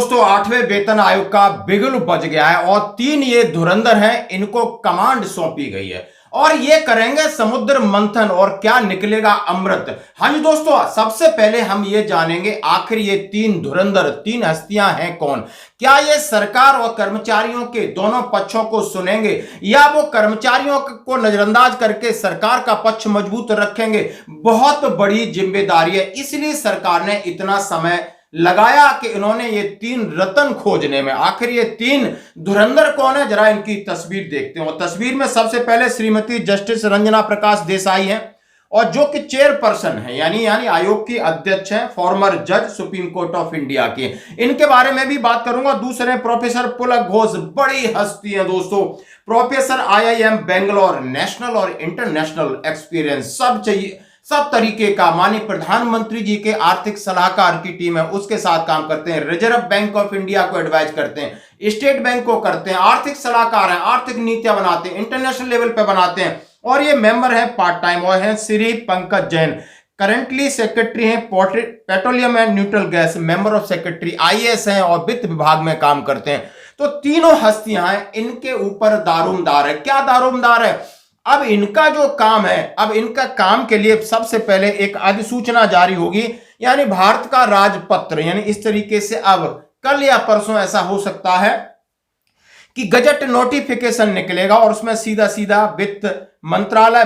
दोस्तों, 8वें वेतन आयोग का बिगुल बज गया है और 3 ये धुरंधर हैं, इनको कमांड सौंपी गई है और ये करेंगे समुद्र मंथन और क्या निकलेगा अमृत। हाँ जी दोस्तों, सबसे पहले हम ये जानेंगे आखिर ये 3 धुरंधर 3 हस्तियां हैं कौन। क्या ये सरकार और कर्मचारियों के दोनों पक्षों को सुनेंगे या वो कर्मचारियों को नजरअंदाज करके सरकार का पक्ष मजबूत रखेंगे। बहुत बड़ी जिम्मेदारी है, इसलिए सरकार ने इतना समय लगाया कि इन्होंने ये 3 रत्न खोजने में। आखिर ये 3 धुरंधर कौन है, जरा इनकी तस्वीर देखते हैं। और तस्वीर में सबसे पहले श्रीमती जस्टिस रंजना प्रकाश देसाई हैं और जो कि चेयरपर्सन है यानी आयोग की अध्यक्ष है, फॉर्मर जज सुप्रीम कोर्ट ऑफ इंडिया के। इनके बारे में भी बात करूंगा। दूसरे प्रोफेसर पुलक घोष, बड़ी हस्ती है दोस्तों, प्रोफेसर IIM बेंगलोर, नेशनल और इंटरनेशनल एक्सपीरियंस सब चाहिए, सब तरीके का। माननीय प्रधानमंत्री जी के आर्थिक सलाहकार की टीम है, उसके साथ काम करते हैं। रिजर्व बैंक ऑफ इंडिया को एडवाइज करते हैं, स्टेट बैंक को करते हैं, आर्थिक सलाहकार हैं, आर्थिक नीतियां बनाते हैं, इंटरनेशनल लेवल पे बनाते हैं। और ये मेंबर है पार्ट टाइम, और है श्री पंकज जैन, करेंटली सेक्रेटरी हैं petroleum and neutral gas, member of secretary, IAS हैं और वित्त विभाग में काम करते हैं। तो तीनों हस्तियां हैं, इनके ऊपर दारोमदार है। क्या दारोमदार है? अब इनका जो काम है, अब इनका काम के लिए सबसे पहले एक अधिसूचना जारी होगी, यानी भारत का राजपत्र, यानी इस तरीके से अब कल या परसों ऐसा हो सकता है कि गजट नोटिफिकेशन निकलेगा और उसमें सीधा सीधा वित्त मंत्रालय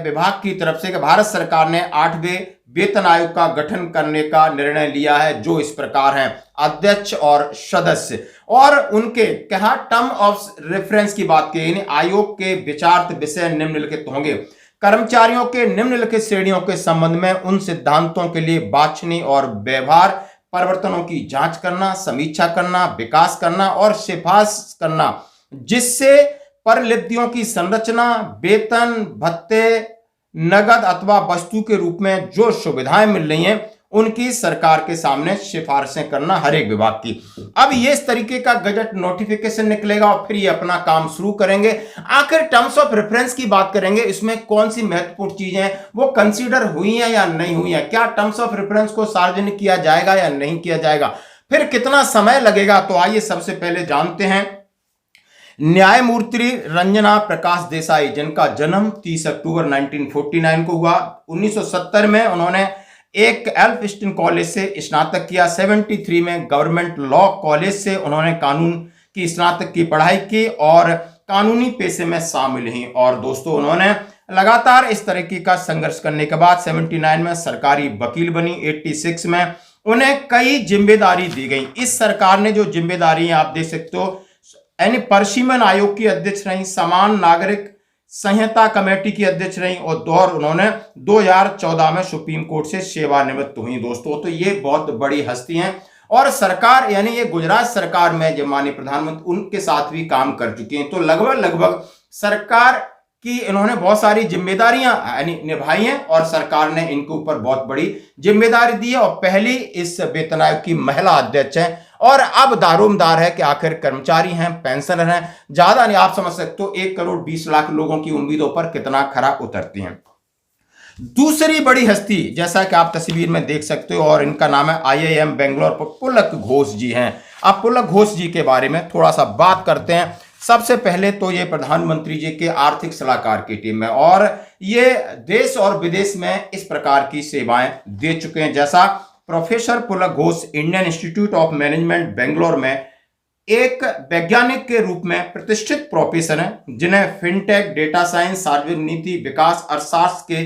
विभाग की तरफ से कि भारत सरकार ने 8वें वेतन आयोग का गठन करने का निर्णय लिया है, जो इस प्रकार है। अध्यक्ष और सदस्य और उनके कहा टर्म ऑफ रेफरेंस की बात की, यानी आयोग के विचार्थ विषय निम्नलिखित होंगे। कर्मचारियों के निम्नलिखित श्रेणियों के संबंध में उन सिद्धांतों के लिए वांछनीय और व्यवहार परिवर्तनों की जांच करना, समीक्षा करना, विकास करना और सिफारिश करना, जिससे परिलिप्तियों की संरचना, वेतन भत्ते, नगद अथवा वस्तु के रूप में जो सुविधाएं मिल रही हैं उनकी सरकार के सामने सिफारिशें करना, हर एक विभाग की। अब ये इस तरीके का गजट नोटिफिकेशन निकलेगा और फिर ये अपना काम शुरू करेंगे। आखिर टर्म्स ऑफ रेफरेंस की बात करेंगे, इसमें कौन सी महत्वपूर्ण चीजें हैं वो कंसीडर हुई हैं या नहीं हुई हैं। क्या टर्म्स ऑफ रेफरेंस को सार्वजनिक किया जाएगा या नहीं किया जाएगा, फिर कितना समय लगेगा। तो आइए सबसे पहले जानते हैं न्यायमूर्ति रंजना प्रकाश देसाई, जिनका जन्म 30 अक्टूबर 1949 को हुआ। 1970 में उन्होंने एक एल्फिस्टन कॉलेज से स्नातक किया। 73 में गवर्नमेंट लॉ कॉलेज से उन्होंने कानून की स्नातक की पढ़ाई की और कानूनी पेशे में शामिल हुई। और दोस्तों, उन्होंने लगातार इस तरीके का संघर्ष करने के बाद 79 में सरकारी वकील बनी। 86 में उन्हें कई जिम्मेदारी दी गई। इस सरकार ने जो जिम्मेदारी आप देख सकते हो, यानी परसिमन आयोग की अध्यक्ष रही, समान नागरिक संहिता कमेटी की अध्यक्ष रही और उन्होंने 2014 में सुप्रीम कोर्ट से सेवानिवृत्त हुई। दोस्तों, तो ये बहुत बड़ी हस्ती हैं और सरकार, यानी ये गुजरात सरकार में जो माननीय प्रधानमंत्री उनके साथ भी काम कर चुके हैं। तो लगभग सरकार की इन्होंने बहुत सारी जिम्मेदारियां यानी निभाई हैं और सरकार ने इनके ऊपर बहुत बड़ी जिम्मेदारी दी है और पहली इस वेतन आयोग की महिला अध्यक्ष है। और अब दारोमदार है कि आखिर कर्मचारी हैं, पेंशनर हैं, ज्यादा नहीं, आप समझ सकते हो 1 करोड़ 20 लाख लोगों की उम्मीदों पर कितना खरा उतरती हैं। दूसरी बड़ी हस्ती, जैसा कि आप तस्वीर में देख सकते हो, और इनका नाम है IIM बेंगलोर पुलक घोष जी हैं। अब पुलक घोष जी के बारे में थोड़ा सा बात करते हैं। सबसे पहले तो ये प्रधानमंत्री जी के आर्थिक सलाहकार की टीम है और ये देश और विदेश में इस प्रकार की सेवाएं दे चुके हैं। जैसा professor Pulak Ghosh Indian institute of management Bangalore में एक वैज्ञानिक के रूप में प्रतिष्ठित प्रोफेसर हैं, जिन्हें फिनटेक, डेटा साइंस, सार्वजनिक नीति, विकास, अर्थशास्त्र के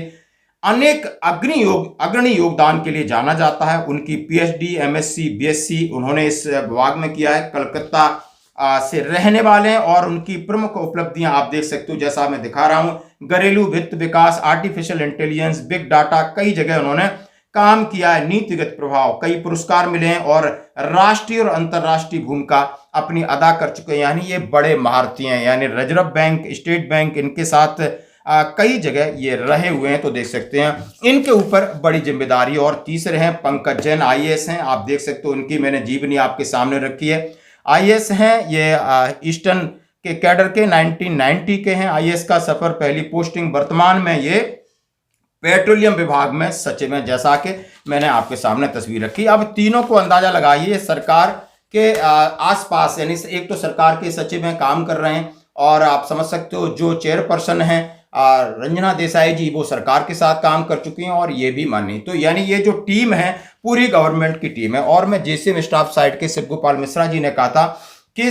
अनेक अग्रणी योगदान के लिए जाना जाता है। उनकी PhD, MSc, BSc उन्होंने इस विभाग में किया है। कलकत्ता से रहने वाले हैं और उनकी प्रमुख उपलब्धियां आप देख सकते हो, जैसा मैं दिखा रहा हूं। घरेलू वित्त विकास, आर्टिफिशियल इंटेलिजेंस, बिग डाटा, कई जगह उन्होंने काम किया है। नीतिगत प्रभाव, कई पुरस्कार मिले हैं और राष्ट्रीय और अंतर्राष्ट्रीय भूमिका अपनी अदा कर चुके हैं। यानी ये बड़े महारथी हैं, यानी रिजर्व बैंक, स्टेट बैंक, इनके साथ कई जगह ये रहे हुए हैं। तो देख सकते हैं इनके ऊपर बड़ी जिम्मेदारी। और तीसरे हैं पंकज जैन, IAS हैं, आप देख सकते हो, इनकी मैंने जीवनी आपके सामने रखी है। IAS हैं ये ईस्टर्न के कैडर के 1990 के हैं। IAS का सफर, पहली पोस्टिंग, वर्तमान में ये पेट्रोलियम विभाग में सचिव हैं, जैसा कि मैंने आपके सामने तस्वीर रखी। अब तीनों को अंदाजा लगाइए सरकार के आसपास, यानी एक तो सरकार के सचिव हैं, काम कर रहे हैं, और आप समझ सकते हो जो चेयरपर्सन हैं रंजना देसाई जी, वो सरकार के साथ काम कर चुकी हैं और ये भी मानी। तो यानी ये जो टीम है पूरी गवर्नमेंट की टीम है। और मैं जेसीएम स्टाफ साइड के शिव गोपाल मिश्रा जी ने कहा था कि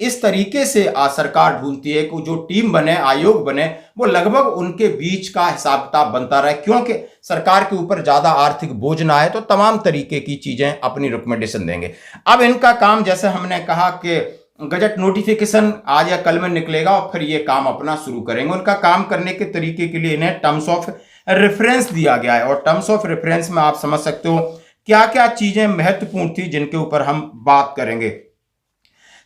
इस तरीके से सरकार ढूंढती है कि जो टीम बने, आयोग बने, वो लगभग उनके बीच का हिसाब किताब बनता रहे, क्योंकि सरकार के ऊपर ज्यादा आर्थिक बोझ ना आए, तो तमाम तरीके की चीजें अपनी रिकमेंडेशन देंगे। अब इनका काम, जैसे हमने कहा कि गजट नोटिफिकेशन आज या कल में निकलेगा और फिर ये काम अपना शुरू करेंगे। उनका काम करने के तरीके के लिए इन्हें टर्म्स ऑफ रेफरेंस दिया गया है, और टर्म्स ऑफ रेफरेंस में आप समझ सकते हो क्या क्या चीजें महत्वपूर्ण थी जिनके ऊपर हम बात करेंगे।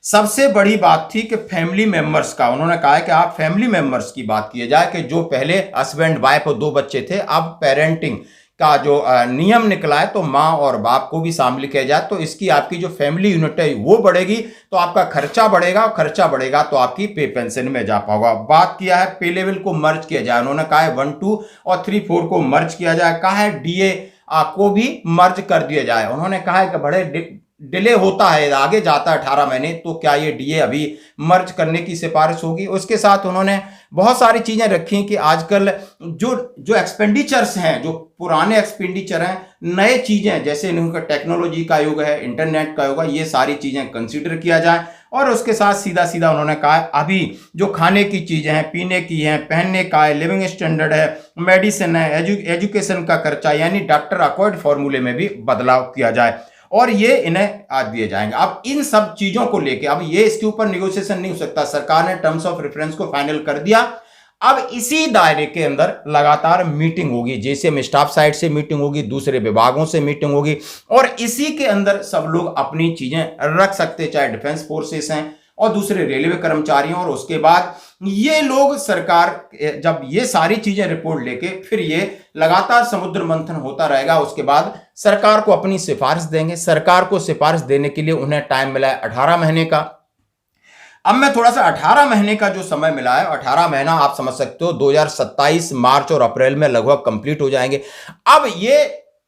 सबसे बड़ी बात थी कि फैमिली मेंबर्स का, उन्होंने कहा है कि आप फैमिली मेंबर्स की बात किया जाए कि जो पहले हस्बैंड वाइफ और 2 बच्चे थे, अब पेरेंटिंग का जो नियम निकला है तो माँ और बाप को भी शामिल किया जाए, तो इसकी आपकी जो फैमिली यूनिट है वो बढ़ेगी, तो आपका खर्चा बढ़ेगा, और खर्चा बढ़ेगा तो आपकी पे पेंशन में जा पाओगा। बात किया है पे लेवल को मर्ज किया जाए, उन्होंने कहा है 1, 2 और 3, 4 को मर्ज किया जाए, कहा है डीए को भी मर्ज कर दिया जाए। उन्होंने कहा है कि बड़े डिले होता है, आगे जाता है 18 महीने, तो क्या ये डीए अभी मर्ज करने की सिफारिश होगी। उसके साथ उन्होंने बहुत सारी चीजें रखी कि आजकल जो एक्सपेंडिचर्स हैं, जो पुराने एक्सपेंडिचर हैं, नए चीजें जैसे इनका टेक्नोलॉजी का युग है, इंटरनेट का युग है, ये सारी चीजें कंसीडर किया जाए। और उसके साथ सीधा सीधा उन्होंने कहा अभी जो खाने की चीजें हैं, पीने की हैं, पहनने का है, लिविंग स्टैंडर्ड है, मेडिसिन है, एजुकेशन का खर्चा, यानी डॉक्टर अकॉर्ड फॉर्मूले में भी बदलाव किया जाए, और ये इन्हें आज दिए जाएंगे। अब इन सब चीजों को लेके अब ये इसके ऊपर निगोशिएशन नहीं हो सकता, सरकार ने टर्म्स ऑफ रेफरेंस को फाइनल कर दिया। अब इसी दायरे के अंदर लगातार मीटिंग होगी, जैसे स्टाफ साइड से मीटिंग होगी, दूसरे विभागों से मीटिंग होगी, और इसी के अंदर सब लोग अपनी चीजें रख सकते, चाहे डिफेंस फोर्सेस हैं और दूसरे रेलवे कर्मचारी, और उसके बाद ये लोग सरकार जब ये सारी चीजें रिपोर्ट लेके फिर ये लगातार समुद्र मंथन होता रहेगा, उसके बाद सरकार को अपनी सिफारिश देंगे। सरकार को सिफारिश देने के लिए उन्हें टाइम मिला है 18 महीने का। अब मैं थोड़ा सा 18 महीने का जो समय मिला है, 18 महीना आप समझ सकते हो 2027 मार्च और अप्रैल में लगभग कंप्लीट हो जाएंगे। अब ये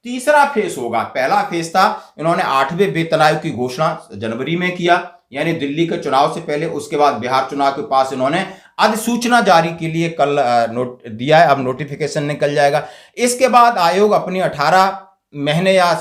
तीसरा फेज होगा। पहला फेज था, इन्होंने 8वें वेतन आयोग की घोषणा जनवरी में किया, यानी दिल्ली के चुनाव से पहले। उसके बाद बिहार चुनाव के पास इन्होंने अधिसूचना जारी के लिए कल नोट दिया है, अब नोटिफिकेशन निकल जाएगा। इसके बाद आयोग अपनी 18 महीने या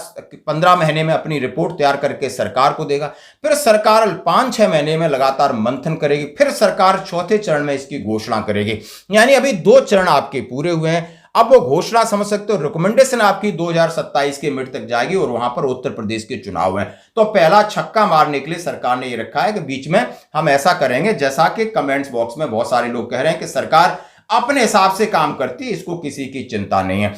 15 महीने में अपनी रिपोर्ट तैयार करके सरकार को देगा। फिर सरकार 5-6 महीने में लगातार मंथन करेगी, फिर सरकार चौथे चरण में इसकी घोषणा करेगी। यानी अभी 2 चरण आपके पूरे हुए हैं। अब वो घोषणा समझ सकते हो, रिकमेंडेशन आपकी 2027 के मिड तक जाएगी, और वहां पर उत्तर प्रदेश के चुनाव हैं। तो पहला छक्का मारने के लिए सरकार ने ये रखा है कि बीच में हम ऐसा करेंगे, जैसा कि कमेंट्स बॉक्स में बहुत सारे लोग कह रहे हैं कि सरकार अपने हिसाब से काम करती है, इसको किसी की चिंता नहीं है।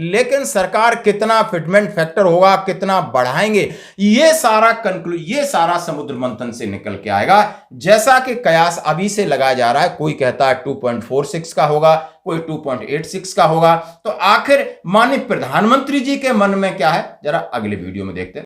लेकिन सरकार कितना फिटमेंट फैक्टर होगा, कितना बढ़ाएंगे, ये सारा समुद्र मंथन से निकल के आएगा। जैसा कि कयास अभी से लगाया जा रहा है, कोई कहता है 2.46 का होगा, कोई 2.86 का होगा। तो आखिर माननीय प्रधानमंत्री जी के मन में क्या है, जरा अगले वीडियो में देखते हैं।